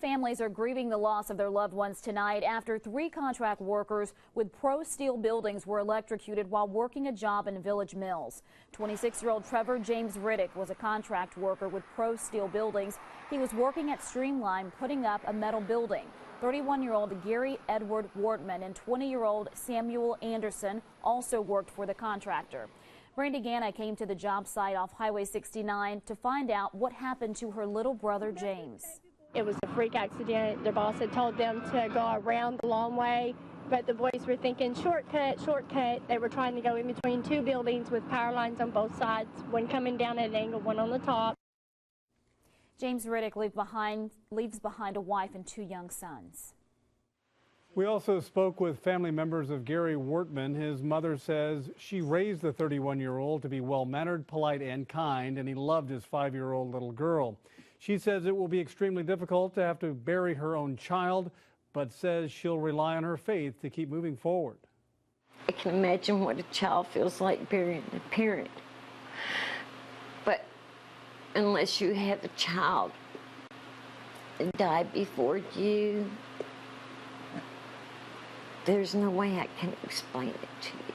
Families are grieving the loss of their loved ones tonight after 3 contract workers with Pro Steel Buildings were electrocuted while working a job in Village Mills. 26-year-old Trevor James Riddick was a contract worker with Pro Steel Buildings. He was working at Streamline putting up a metal building. 31-year-old Gary Edward Wortman and 20-year-old Samuel Anderson also worked for the contractor. Brandy Ganna came to the job site off Highway 69 to find out what happened to her little brother James. It was a freak accident. Their boss had told them to go around the long way, but the boys were thinking shortcut, shortcut. They were trying to go in between 2 buildings with power lines on both sides, one coming down at an angle, one on the top. James Riddick leaves behind a wife and 2 young sons. We also spoke with family members of Gary Wortman. His mother says she raised the 31-year-old to be well-mannered, polite, and kind, and he loved his 5-year-old little girl. She says it will be extremely difficult to have to bury her own child, but says she'll rely on her faith to keep moving forward. I can imagine what a child feels like burying a parent. But unless you have a child die before you, there's no way I can explain it to you.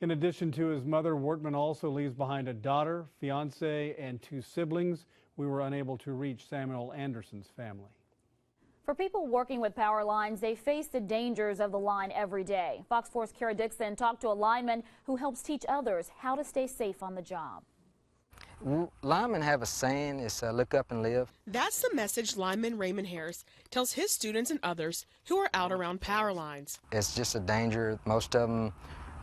In addition to his mother, Wortman also leaves behind a daughter, fiance, and 2 siblings. We were unable to reach Samuel Anderson's family. For people working with power lines, they face the dangers of the line every day. Fox 4's Kara Dixon talked to a lineman who helps teach others how to stay safe on the job. Linemen have a saying, it's look up and live. That's the message lineman Raymond Harris tells his students and others who are out around power lines. It's just a danger. Most of them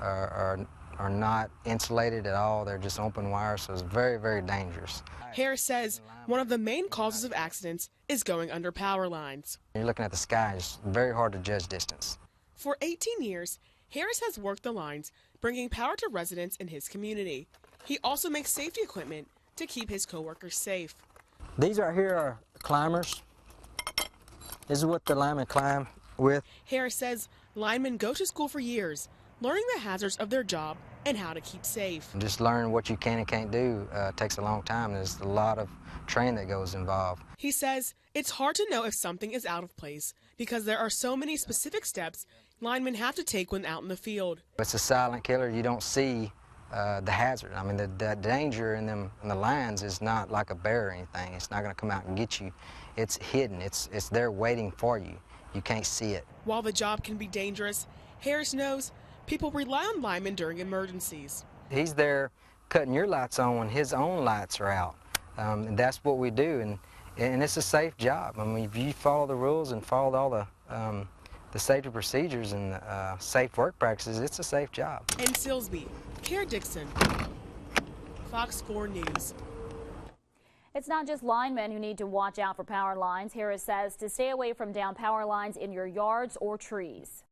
are not insulated at all. They're just open wire, so it's very, very dangerous. Harris says one of the main causes of accidents is going under power lines. You're looking at the sky, it's very hard to judge distance. For 18 years, Harris has worked the lines, bringing power to residents in his community. He also makes safety equipment to keep his coworkers safe. These right here are climbers. This is what the linemen climb with. Harris says linemen go to school for years, learning the hazards of their job and how to keep safe. Just learning what you can and can't do takes a long time. There's a lot of training that goes involved. He says it's hard to know if something is out of place because there are so many specific steps linemen have to take when out in the field. It's a silent killer. You don't see the hazard. I mean, the danger in the lines is not like a bear or anything. It's not going to come out and get you. It's hidden. It's there waiting for you. You can't see it. While the job can be dangerous, Harris knows people rely on linemen during emergencies. He's there cutting your lights on when his own lights are out. And that's what we do. And it's a safe job. I mean, if you follow the rules and follow all the safety procedures and safe work practices, it's a safe job. In Silsbee, Kara Dixon, Fox 4 News. It's not just linemen who need to watch out for power lines. Harris says to stay away from down power lines in your yards or trees.